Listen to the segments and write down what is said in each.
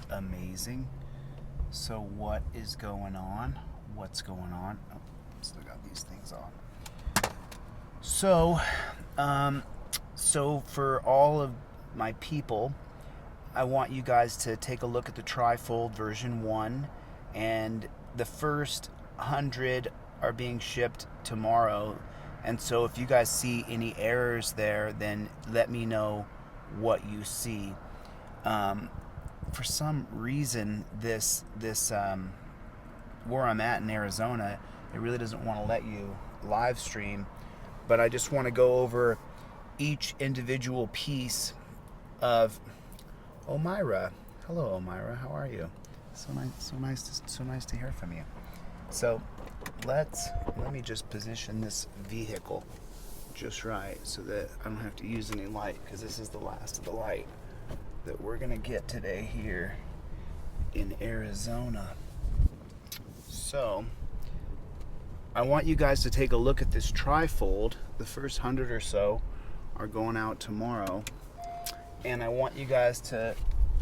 amazing. So what is going on? What's going on? Oh, still got these things on. So for all of my people, I want you guys to take a look at the TriFold version 1, and the first 100 are being shipped tomorrow. And so if you guys see any errors there, then let me know what you see. For some reason, this where I'm at in Arizona, it really doesn't want to let you live stream, but I just want to go over each individual piece of Omira. Hello, Omira. How are you? So nice to hear from you. So let me just position this vehicle just right so that I don't have to use any light, because this is the last of the light that we're gonna get today here in Arizona. So I want you guys to take a look at this TriFold. The first 100 or so are going out tomorrow, and I want to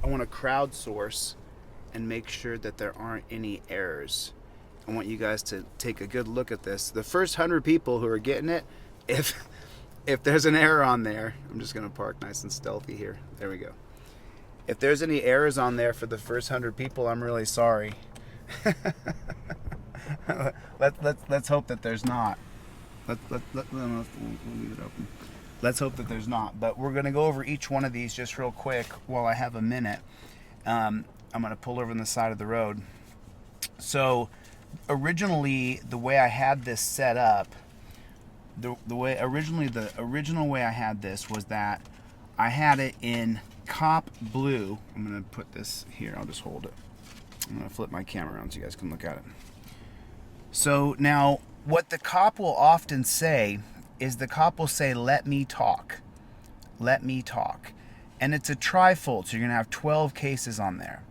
crowdsource and make sure that there aren't any errors. I want you guys to take a good look at this. The first 100 people who are getting it, if there's an error on there, I'm just gonna park nice and stealthy here. There we go. If there's any errors on there for the first 100 people, I'm really sorry. Let's hope that there's not. We'll leave it open. Let's hope that there's not. But we're going to go over each one of these just real quick while I have a minute. I'm going to pull over on the side of the road. So originally, the way I had this set up, the original way I had this was that I had it in cop blue. I'm going to put this here. I'll just hold it. I'm going to flip my camera around so you guys can look at it. So now, what the cop will often say is let me talk. Let me talk. And it's a TriFold, so you're going to have 12 cases on there.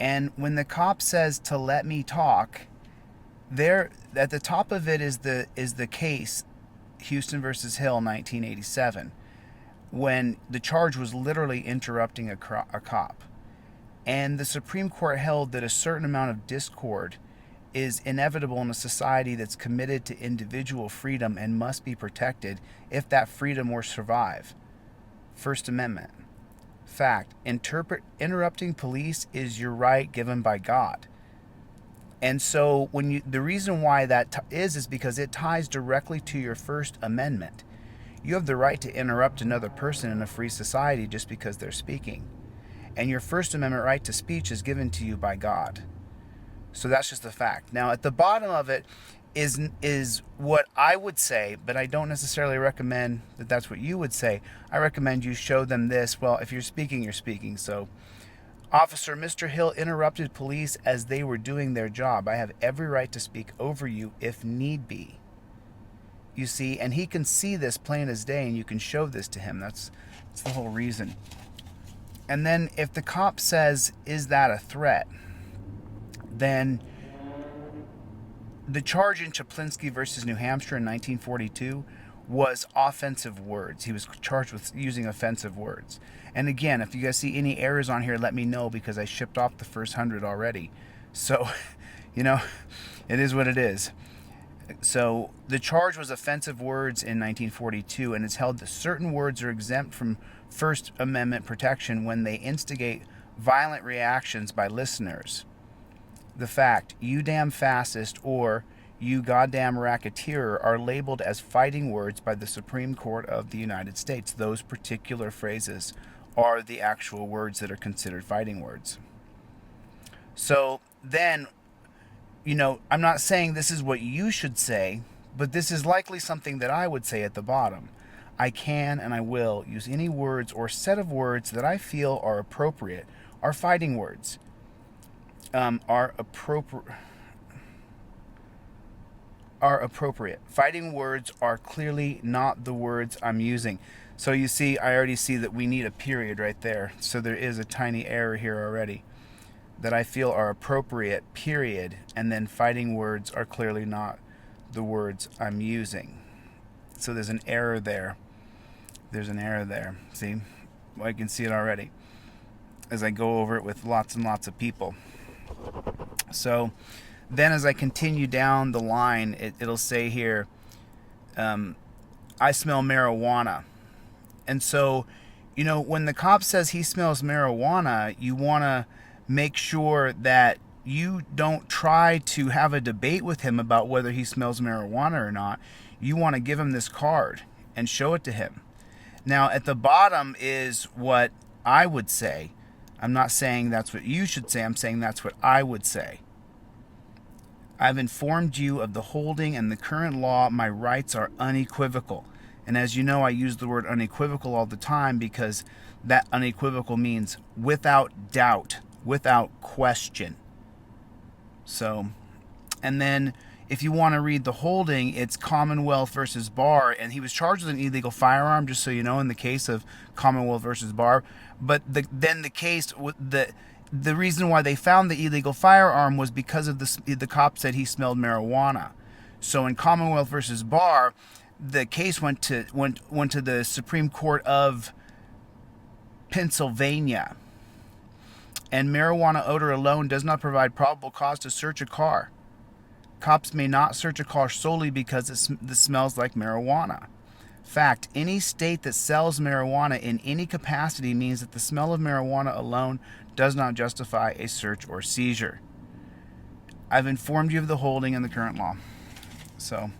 And when the cop says to let me talk, there at the top of it is the case, Houston versus Hill, 1987, when the charge was literally interrupting a cop. And the Supreme Court held that a certain amount of discord is inevitable in a society that's committed to individual freedom and must be protected if that freedom were to survive. First Amendment. Fact, interrupting police is your right given by God. And so the reason why that is because it ties directly to your First Amendment. You have the right to interrupt another person in a free society just because they're speaking. And your First Amendment right to speech is given to you by God. So that's just a fact. Now, at the bottom of it is what I would say, but I don't necessarily recommend that that's what you would say. I recommend you show them this. Well, if you're speaking, you're speaking. So, Officer, Mr. Hill interrupted police as they were doing their job. I have every right to speak over you if need be. You see, and he can see this plain as day, and you can show this to him. That's the whole reason. And then if the cop says, is that a threat? Then the charge in Chaplinsky versus New Hampshire in 1942 was offensive words. He was charged with using offensive words. And again, if you guys see any errors on here, let me know, because I shipped off the first 100 already. So, it is what it is. So the charge was offensive words in 1942, and it's held that certain words are exempt from First Amendment protection when they instigate violent reactions by listeners. The fact, you damn fascist or you goddamn racketeer are labeled as fighting words by the Supreme Court of the United States. Those particular phrases are the actual words that are considered fighting words. So then, I'm not saying this is what you should say, but this is likely something that I would say at the bottom. I can and I will use any words or set of words that I feel are appropriate, are fighting words. Are appropriate. Fighting words are clearly not the words I'm using. So you see, I already see that we need a period right there. So there is a tiny error here already. That I feel are appropriate, period, and then fighting words are clearly not the words I'm using. So there's an error there. See? Well, I can see it already. as I go over it with lots and lots of people. So then as I continue down the line, it'll say here, I smell marijuana. And so, you know, when the cop says he smells marijuana, you want to make sure that you don't try to have a debate with him about whether he smells marijuana or not. You want to give him this card and show it to him. Now, at the bottom is what I would say. I'm not saying that's what you should say. I'm saying that's what I would say. I've informed you of the holding and the current law. My rights are unequivocal. And as you know, I use the word unequivocal all the time because that unequivocal means without doubt, without question. So, and then if you want to read the holding, it's Commonwealth versus Barr, and he was charged with an illegal firearm, just so you know, in the case of Commonwealth versus Barr. But then the case, the reason why they found the illegal firearm was because of the cop said he smelled marijuana. So in Commonwealth versus Barr, the case went to the Supreme Court of Pennsylvania. And marijuana odor alone does not provide probable cause to search a car. Cops may not search a car solely because it smells like marijuana. Fact, any state that sells marijuana in any capacity means that the smell of marijuana alone does not justify a search or seizure. I've informed you of the holding and the current law. So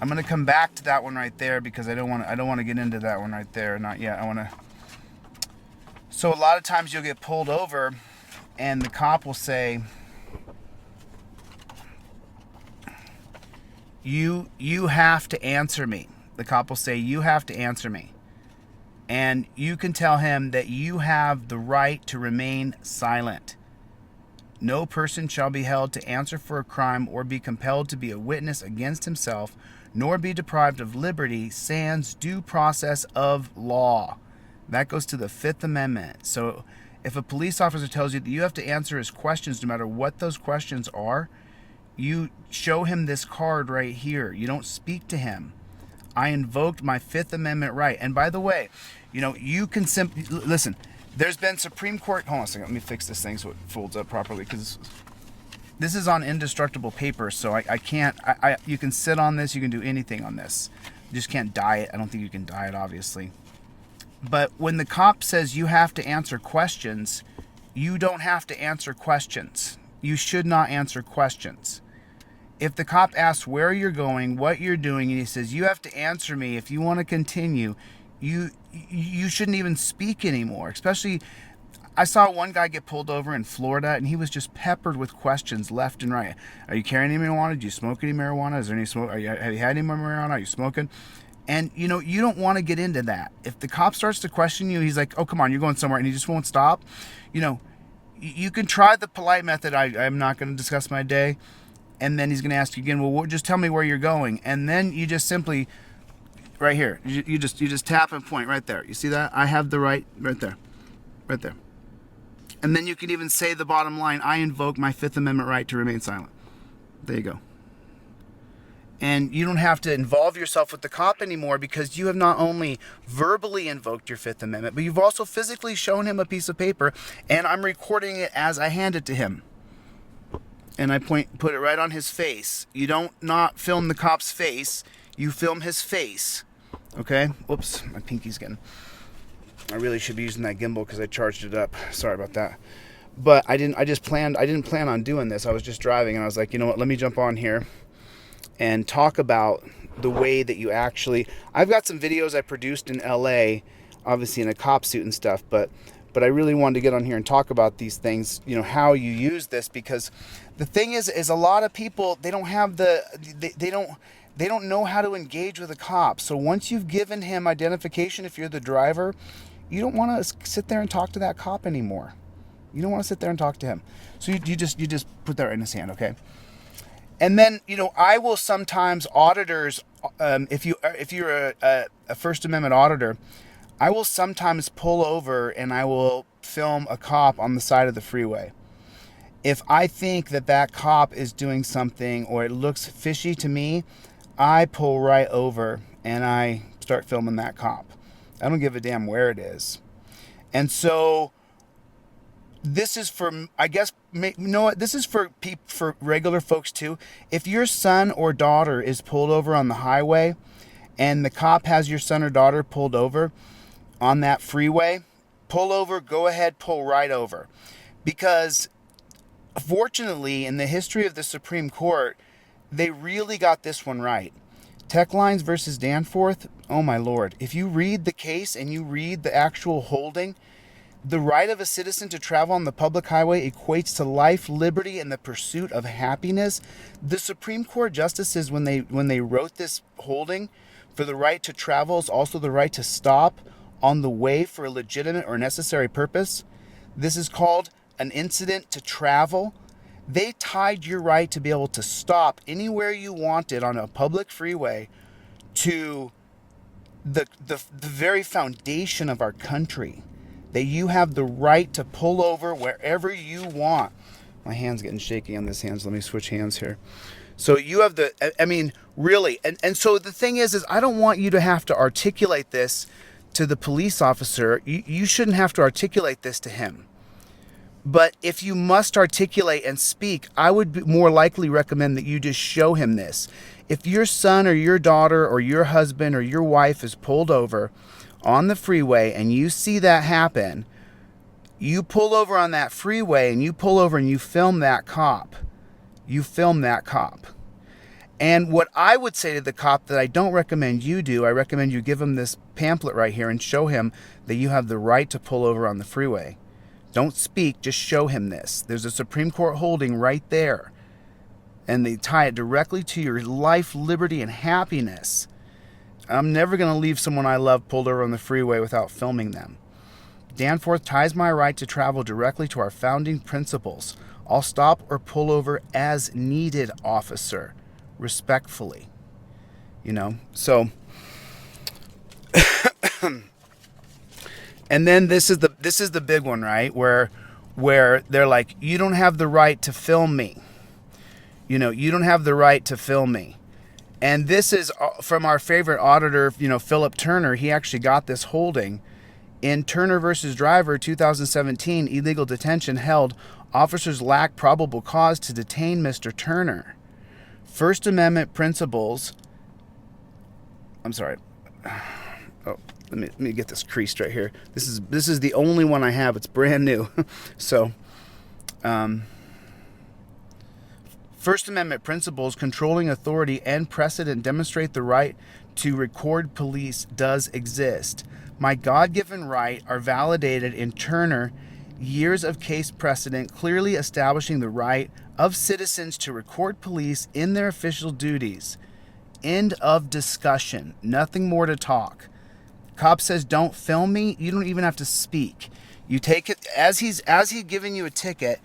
I'm going to come back to that one right there because I don't want to get into that one right there. Not yet. So a lot of times you'll get pulled over and the cop will say, you have to answer me. The cop will say, you have to answer me. And you can tell him that you have the right to remain silent. No person shall be held to answer for a crime or be compelled to be a witness against himself, nor be deprived of liberty, sans due process of law. That goes to the Fifth Amendment. So if a police officer tells you that you have to answer his questions, no matter what those questions are, you show him this card right here. You don't speak to him. I invoked my Fifth Amendment right. And by the way, you know, you can simply, listen, there's been Supreme Court, hold on a second, let me fix this thing so it folds up properly, because this is on indestructible paper, so I can't, you can sit on this, you can do anything on this. You just can't dye it. I don't think you can dye it, obviously. But when the cop says you have to answer questions, you don't have to answer questions. You should not answer questions. If the cop asks where you're going, what you're doing, and he says, you have to answer me if you want to continue, you shouldn't even speak anymore. Especially, I saw one guy get pulled over in Florida, and he was just peppered with questions left and right. Are you carrying any marijuana? Do you smoke any marijuana? Is there any smoke? Have you had any more marijuana? Are you smoking? And, you know, you don't want to get into that. If the cop starts to question you, he's like, oh, come on, you're going somewhere, and he just won't stop. You know, you can try the polite method. I'm not going to discuss my day. And then he's going to ask you again, well, just tell me where you're going. And then you just simply, right here, you just tap and point right there. You see that? I have the right, right there. Right there. And then you can even say the bottom line, I invoke my Fifth Amendment right to remain silent. There you go. And you don't have to involve yourself with the cop anymore because you have not only verbally invoked your Fifth Amendment, but you've also physically shown him a piece of paper, and I'm recording it as I hand it to him. And I put it right on his face. You don't not film the cop's face, you film his face. Okay? Whoops, my pinky's getting... I really should be using that gimbal because I charged it up. Sorry about that. But I didn't plan on doing this. I was just driving and I was like, you know what, let me jump on here and talk about the way that you actually... I've got some videos I produced in LA, obviously in a cop suit and stuff, but I really wanted to get on here and talk about these things, you know, how you use this, because the thing is a lot of people, they don't have they don't know how to engage with a cop. So once you've given him identification, if you're the driver, you don't want to sit there and talk to that cop anymore. You don't want to sit there and talk to him. So you just put that right in his hand, okay? And then, you know, I will sometimes, auditors, if you're a First Amendment auditor, I will sometimes pull over and I will film a cop on the side of the freeway. If I think that cop is doing something or it looks fishy to me, I pull right over and I start filming that cop. I don't give a damn where it is. And so this is for, I guess, you know what? This is for for regular folks too. If your son or daughter is pulled over on the highway and the cop has your son or daughter pulled over on that freeway, pull over, go ahead, pull right over. Because fortunately, in the history of the Supreme Court, they really got this one right. Tech Lines versus Danforth, oh my Lord. If you read the case and you read the actual holding, the right of a citizen to travel on the public highway equates to life, liberty, and the pursuit of happiness. The Supreme Court justices, when they wrote this holding for the right to travel is also the right to stop on the way for a legitimate or necessary purpose. This is called an incident to travel. They tied your right to be able to stop anywhere you wanted on a public freeway to the very foundation of our country. That you have the right to pull over wherever you want. My hand's getting shaky on this hand, so let me switch hands here. So you have really. And so the thing is I don't want you to have to articulate this to the police officer. You shouldn't have to articulate this to him. But if you must articulate and speak, I would more likely recommend that you just show him this. If your son or your daughter or your husband or your wife is pulled over on the freeway and you see that happen, you pull over on that freeway and you pull over and you film that cop. You film that cop. And what I would say to the cop that I don't recommend you do, I recommend you give him this pamphlet right here and show him that you have the right to pull over on the freeway. Don't speak, just show him this. There's a Supreme Court holding right there. And they tie it directly to your life, liberty, and happiness. I'm never going to leave someone I love pulled over on the freeway without filming them. Danforth ties my right to travel directly to our founding principles. I'll stop or pull over as needed, officer. Respectfully. So... And then this is the big one, right? Where they're like, you don't have the right to film me. You don't have the right to film me. And this is from our favorite auditor, Philip Turner. He actually got this holding in Turner versus Driver, 2017. Illegal detention held. Officers lack probable cause to detain Mr. Turner. First Amendment principles. I'm sorry. Oh. Let me get this creased right here. This is the only one I have. It's brand new. So, First Amendment principles, controlling authority, and precedent demonstrate the right to record police does exist. My God-given right are validated in Turner, years of case precedent clearly establishing the right of citizens to record police in their official duties. End of discussion. Nothing more to talk. Cop says, don't film me. You don't even have to speak. You take it as he's giving you a ticket,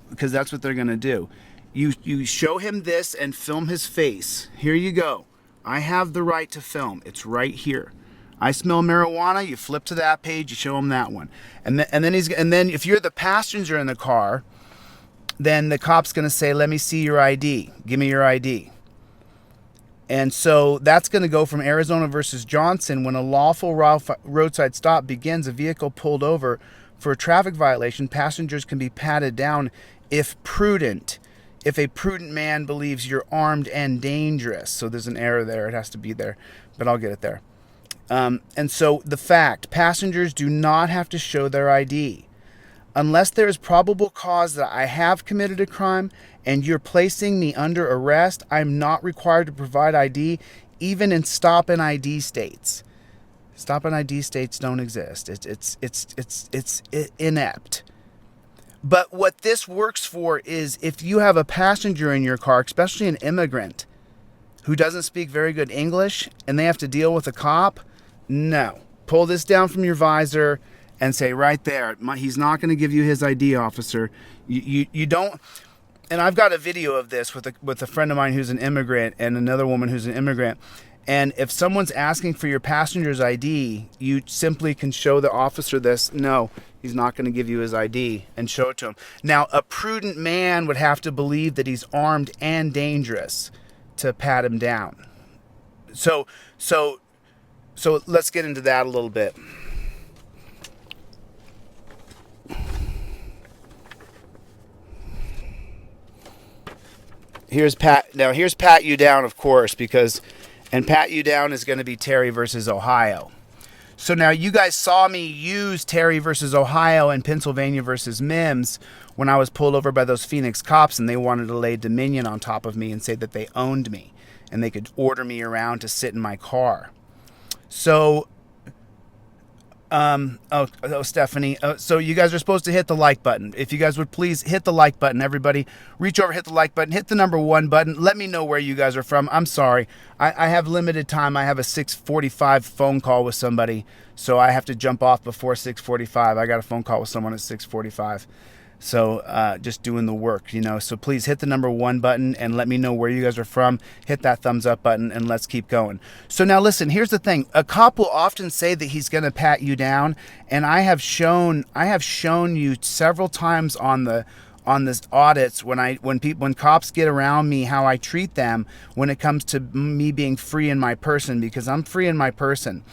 because that's what they're going to do. You show him this and film his face. Here you go. I have the right to film. It's right here. I smell marijuana. You flip to that page. You show him that one. And then if you're the passenger in the car, then the cop's going to say, let me see your ID. Give me your ID. And so that's going to go from Arizona versus Johnson. When a lawful roadside stop begins, a vehicle pulled over for a traffic violation, passengers can be patted down if prudent. If a prudent man believes you're armed and dangerous. So there's an error there. It has to be there, but I'll get it there. And so the fact, passengers do not have to show their ID. Unless there is probable cause that I have committed a crime and you're placing me under arrest, I'm not required to provide ID, even in stop and ID states. Stop and ID states don't exist. It's inept. But what this works for is if you have a passenger in your car, especially an immigrant who doesn't speak very good English and they have to deal with a cop, no. Pull this down from your visor and say right there, he's not going to give you his ID, officer. You don't. And I've got a video of this with a friend of mine who's an immigrant and another woman who's an immigrant. And if someone's asking for your passenger's ID, you simply can show the officer this. No, he's not going to give you his ID, and show it to him. Now, a prudent man would have to believe that he's armed and dangerous to pat him down. So let's get into that a little bit. here's pat. Now here's pat you down, of course, and pat you down is going to be Terry versus Ohio. So now you guys saw me use Terry versus Ohio and Pennsylvania versus Mims when I was pulled over by those Phoenix cops, and they wanted to lay dominion on top of me and say that they owned me and they could order me around to sit in my car. So, Stephanie. So you guys are supposed to hit the like button. If you guys would please hit the like button, everybody. Reach over, hit the like button, hit the number 1 button. Let me know where you guys are from. I'm sorry. I have limited time. I have a 6:45 phone call with somebody, so I have to jump off before 6:45. I got a phone call with someone at 6:45. So just doing the work, So please hit the number 1 button and let me know where you guys are from. Hit that thumbs up button and let's keep going. So now listen, here's the thing. A cop will often say that he's going to pat you down, and I have shown you several times on this audits when cops get around me how I treat them when it comes to me being free in my person, because I'm free in my person.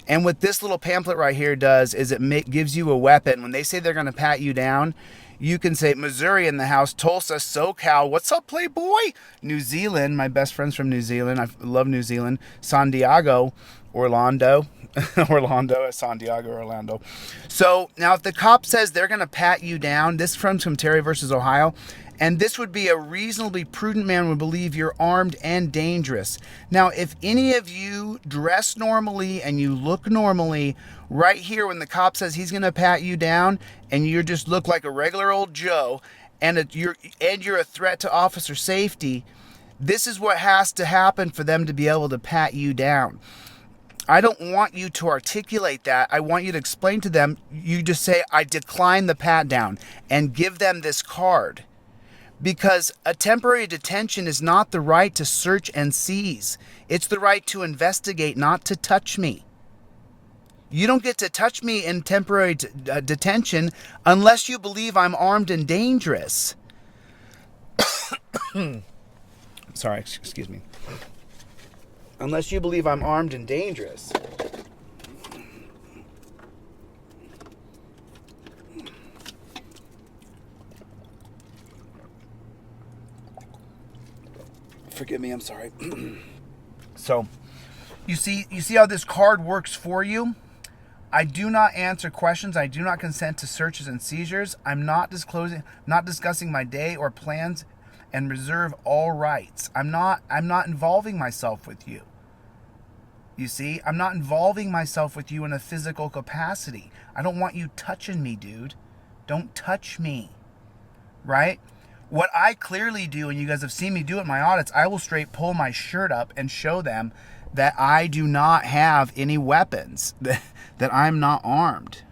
And what this little pamphlet right here does is it gives you a weapon. When they say they're going to pat you down, you can say Missouri in the house, Tulsa, SoCal, what's up, Playboy? New Zealand, my best friend's from New Zealand. I love New Zealand. San Diego, Orlando, Santiago, Orlando. So now if the cop says they're going to pat you down, this comes from Terry versus Ohio, and this would be a reasonably prudent man would believe you're armed and dangerous. Now, if any of you dress normally and you look normally, right here when the cop says he's going to pat you down and you just look like a regular old Joe and you're a threat to officer safety, this is what has to happen for them to be able to pat you down. I don't want you to articulate that. I want you to explain to them. You just say, I decline the pat down, and give them this card. Because a temporary detention is not the right to search and seize. It's the right to investigate, not to touch me. You don't get to touch me in temporary detention unless you believe I'm armed and dangerous. Sorry, excuse me. Unless you believe I'm armed and dangerous. Forgive me, I'm sorry. So, you see how this card works for you? I do not answer questions. I do not consent to searches and seizures. I'm not discussing my day or plans, and reserve all rights. I'm not involving myself with you. You see, I'm not involving myself with you in a physical capacity. I don't want you touching me, dude. Don't touch me. Right? What I clearly do, and you guys have seen me do it in my audits, I will straight pull my shirt up and show them that I do not have any weapons, that I'm not armed.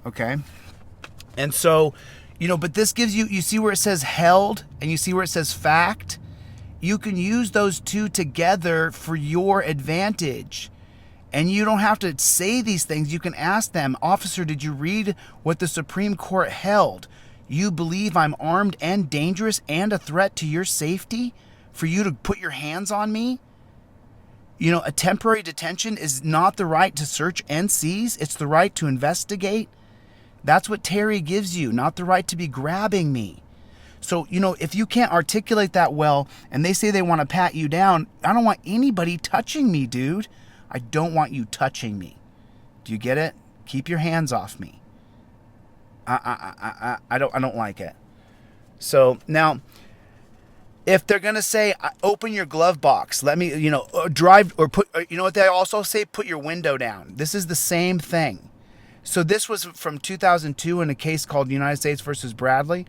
Okay? And so, but this gives you see where it says held and you see where it says fact? You can use those two together for your advantage. And you don't have to say these things. You can ask them, officer, did you read what the Supreme Court held? You believe I'm armed and dangerous and a threat to your safety for you to put your hands on me? A temporary detention is not the right to search and seize. It's the right to investigate. That's what Terry gives you, not the right to be grabbing me. So, if you can't articulate that well and they say they want to pat you down, I don't want anybody touching me, dude. I don't want you touching me. Do you get it? Keep your hands off me. I don't like it. So now, if they're going to say, open your glove box, let me, drive or put, what they also say? Put your window down. This is the same thing. So this was from 2002 in a case called United States versus Bradley.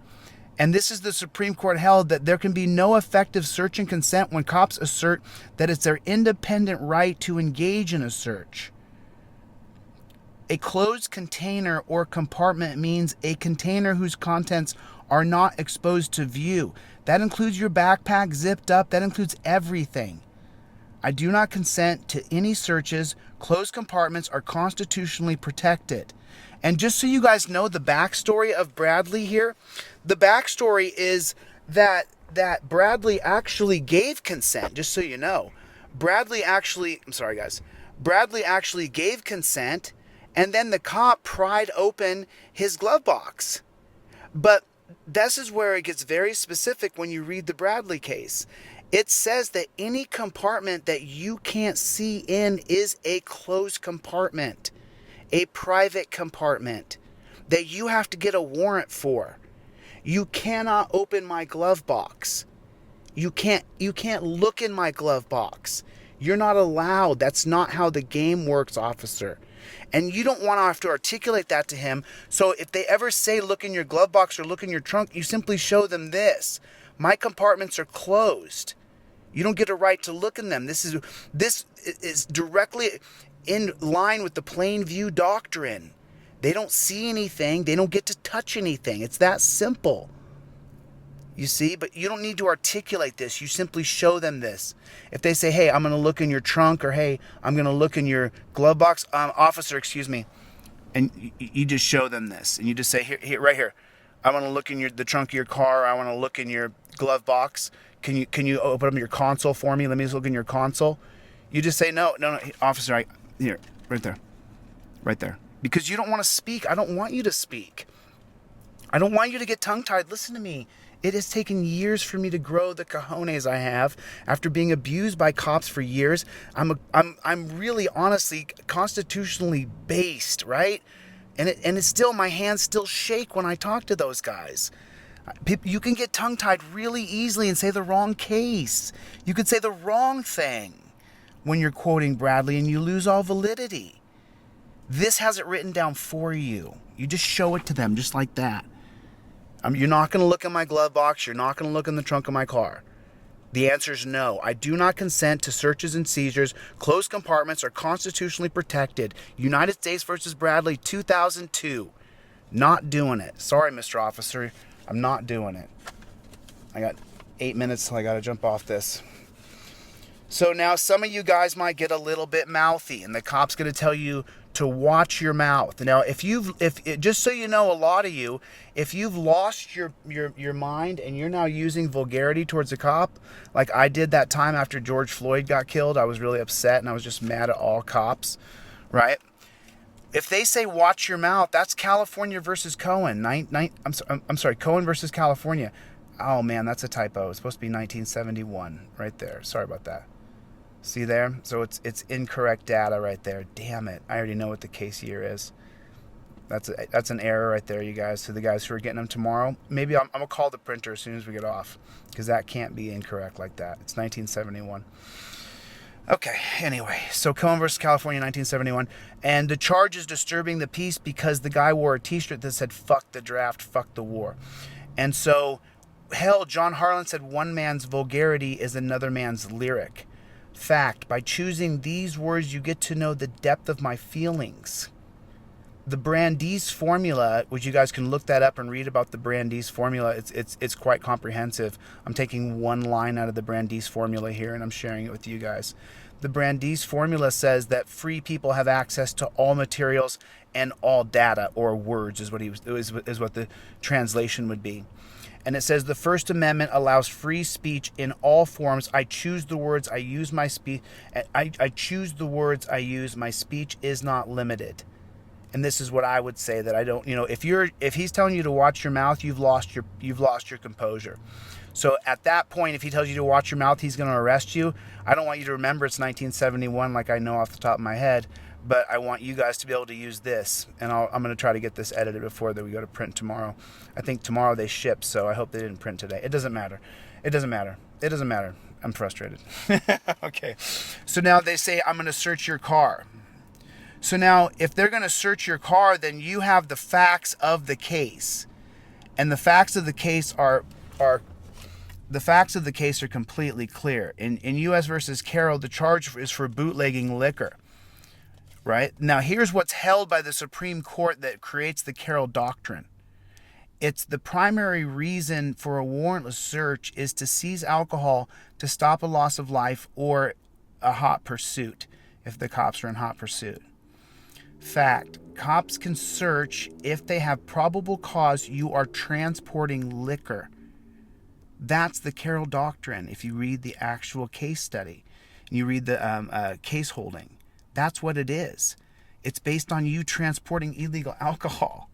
And this is the Supreme Court held that there can be no effective search and consent when cops assert that it's their independent right to engage in a search. A closed container or compartment means a container whose contents are not exposed to view. That includes your backpack zipped up. That includes everything. I do not consent to any searches. Closed compartments are constitutionally protected. And just so you guys know the backstory of Bradley here, the backstory is that Bradley actually gave consent, just so you know. Bradley actually gave consent, and then the cop pried open his glove box. But this is where it gets very specific when you read the Bradley case. It says that any compartment that you can't see in is a closed compartment, a private compartment that you have to get a warrant for. You cannot open my glove box. You can't look in my glove box. You're not allowed. That's not how the game works, officer. And you don't want to have to articulate that to him. So if they ever say look in your glove box or look in your trunk, you simply show them this. My compartments are closed. You don't get a right to look in them. This is directly in line with the plain view doctrine. They don't see anything. They don't get to touch anything. It's that simple. You see, but you don't need to articulate this. You simply show them this. If they say, hey, I'm going to look in your trunk, or hey, I'm going to look in your glove box, officer, excuse me, and you just show them this, and you just say, here, right here, I want to look in the trunk of your car. I want to look in your glove box. Can you open up your console for me? Let me just look in your console. You just say, no, officer, here, right there, because you don't want to speak. I don't want you to speak. I don't want you to get tongue-tied. Listen to me. It has taken years for me to grow the cojones I have after being abused by cops for years. I'm really, honestly, constitutionally based, right? And it's still, my hands still shake when I talk to those guys. You can get tongue-tied really easily and say the wrong case. You could say the wrong thing when you're quoting Bradley, and you lose all validity. This has it written down for you. You just show it to them just like that. You're not going to look in my glove box. You're not going to look in the trunk of my car. The answer is no. I do not consent to searches and seizures. Closed compartments are constitutionally protected. United States versus Bradley, 2002. Not doing it. Sorry, Mr. Officer. I'm not doing it. I got 8 minutes till I got to jump off this. So now some of you guys might get a little bit mouthy, and the cop's going to tell you to watch your mouth. Now, if just so you know, a lot of you, if you've lost your mind and you're now using vulgarity towards a cop, like I did that time after George Floyd got killed, I was really upset and I was just mad at all cops, right? If they say watch your mouth, that's California versus Cohen. I'm sorry, Cohen versus California. Oh man, that's a typo. It's supposed to be 1971 right there. Sorry about that. See there? So it's incorrect data right there. Damn it. I already know what the case year is. That's an error right there, you guys. So the guys who are getting them tomorrow, maybe I'm going to call the printer as soon as we get off, because that can't be incorrect like that. It's 1971. Okay, anyway. So Cohen versus California, 1971. And the charge is disturbing the peace because the guy wore a t-shirt that said, fuck the draft, fuck the war. And so, hell, John Harlan said one man's vulgarity is another man's lyric. Fact, by choosing these words, you get to know the depth of my feelings. The Brandeis formula, which you guys can look that up and read about the Brandeis formula, it's quite comprehensive. I'm taking one line out of the Brandeis formula here and I'm sharing it with you guys. The Brandeis formula says that free people have access to all materials and all data, or words is what the translation would be. And it says the First Amendment allows free speech in all forms. I choose the words I use. My speech. I choose the words I use. My speech is not limited. And this is what I would say, that I don't. If he's telling you to watch your mouth, you've lost your composure. So at that point, if he tells you to watch your mouth, he's going to arrest you. I don't want you to remember it's 1971 like I know off the top of my head. But I want you guys to be able to use this, and I'm going to try to get this edited before that we go to print tomorrow. I think tomorrow they ship, so I hope they didn't print today. It doesn't matter. I'm frustrated. Okay. So now they say, I'm going to search your car. So now, if they're going to search your car, then you have the facts of the case. And the facts of the case are completely clear. In U.S. versus Carroll, the charge is for bootlegging liquor. Right? Now, here's what's held by the Supreme Court that creates the Carroll Doctrine. It's the primary reason for a warrantless search is to seize alcohol to stop a loss of life or a hot pursuit, if the cops are in hot pursuit. Fact, cops can search if they have probable cause you are transporting liquor. That's the Carroll Doctrine. If you read the actual case study, you read the case holding. That's what it is. It's based on you transporting illegal alcohol.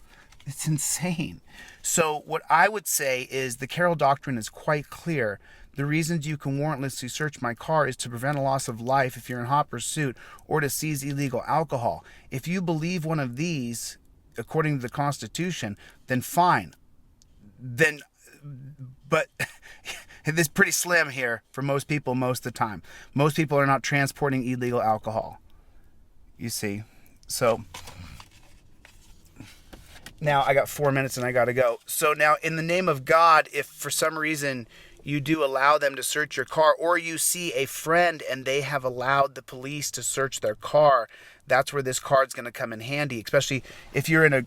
It's insane. So what I would say is the Carroll Doctrine is quite clear. The reasons you can warrantlessly search my car is to prevent a loss of life if you're in hot pursuit or to seize illegal alcohol. If you believe one of these, according to the Constitution, then fine. But it's pretty slim here for most people most of the time. Most people are not transporting illegal alcohol. You see. So now I got 4 minutes and I got to go. So now in the name of God, if for some reason you do allow them to search your car, or you see a friend and they have allowed the police to search their car, that's where this card's going to come in handy, especially if you're in a,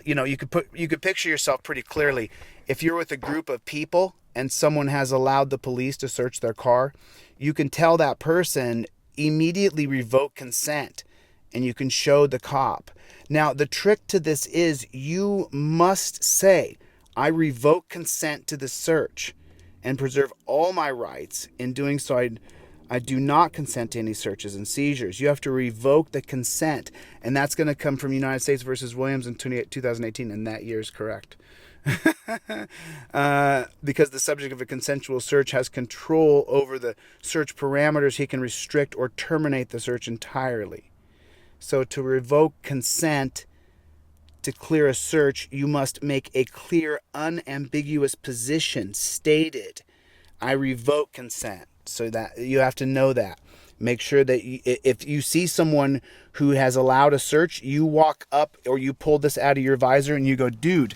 you could picture yourself pretty clearly. If you're with a group of people and someone has allowed the police to search their car, you can tell that person immediately revoke consent and you can show the cop. Now, the trick to this is you must say, I revoke consent to the search and preserve all my rights. In doing so, I do not consent to any searches and seizures. You have to revoke the consent, and that's going to come from United States versus Williams in 2018, and that year is correct. Because the subject of a consensual search has control over the search parameters, he can restrict or terminate the search entirely. So to revoke consent to clear a search, you must make a clear, unambiguous position stated. I revoke consent. So that you have to know that. Make sure that if you see someone who has allowed a search, you walk up or you pull this out of your visor and you go, dude,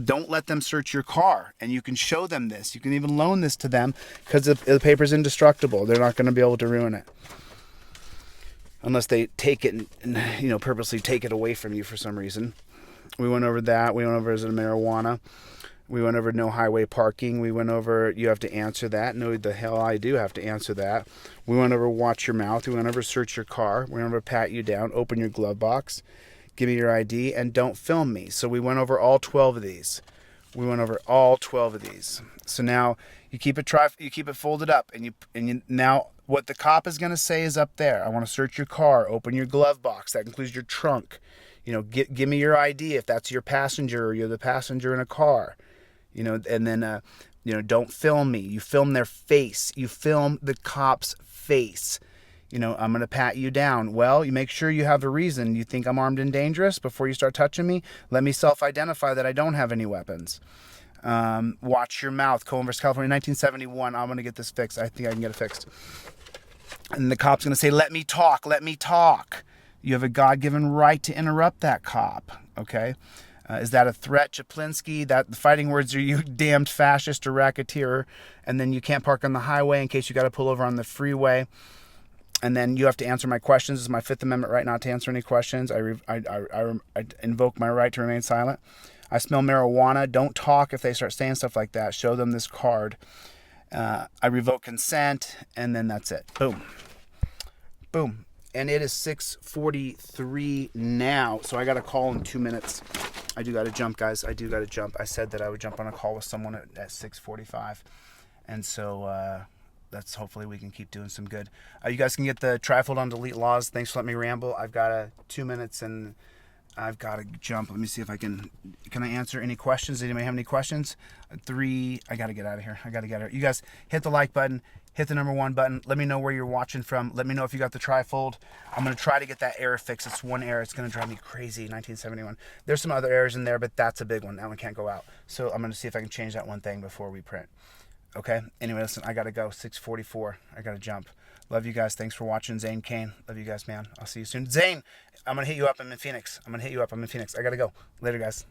don't let them search your car. And you can show them this. You can even loan this to them because the paper's indestructible. They're not going to be able to ruin it. Unless they take it and purposely take it away from you for some reason. We went over that. We went over is it marijuana. We went over no highway parking. We went over you have to answer that. No, the hell I do have to answer that. We went over watch your mouth. We went over search your car. We went over pat you down, open your glove box, give me your ID, and don't film me. So we went over all 12 of these. So now you keep it folded up, and you now what the cop is going to say is up there. I want to search your car. Open your glove box. That includes your trunk. Give me your ID if that's your passenger or you're the passenger in a car. And then, don't film me. You film their face. You film the cop's face. I'm going to pat you down. Well, you make sure you have a reason. You think I'm armed and dangerous before you start touching me? Let me self-identify that I don't have any weapons. Watch your mouth. Cohen versus California, 1971. I'm going to get this fixed. I think I can get it fixed. And the cop's going to say, let me talk. Let me talk. You have a God-given right to interrupt that cop. Okay? Is that a threat, Chaplinsky? That the fighting words are you damned fascist or racketeer. And then you can't park on the highway in case you got to pull over on the freeway. And then you have to answer my questions. This is my Fifth Amendment right not to answer any questions. I invoke my right to remain silent. I smell marijuana. Don't talk if they start saying stuff like that. Show them this card. I revoke consent. And then that's it. Boom. Boom. And it is 6:43 now. So I got a call in 2 minutes. I do got to jump, guys. I do got to jump. I said that I would jump on a call with someone at 6:45. And so that's hopefully we can keep doing some good. You guys can get the TriFold on DeleteLawZ. Thanks for letting me ramble. I've got 2 minutes and I've got to jump. Let me see if I can I answer any questions? Does anybody have any questions? 3, I got to get out of here. You guys hit the like button. Hit the number 1 button. Let me know where you're watching from. Let me know if you got the TriFold. I'm going to try to get that error fixed. It's one error. It's going to drive me crazy. 1971. There's some other errors in there, but that's a big one. That one can't go out. So I'm going to see if I can change that one thing before we print. Okay? Anyway, listen, I got to go. 6:44. I got to jump. Love you guys. Thanks for watching. Zane Kane. Love you guys, man. I'll see you soon. Zane, I'm going to hit you up. I'm in Phoenix. I got to go. Later, guys.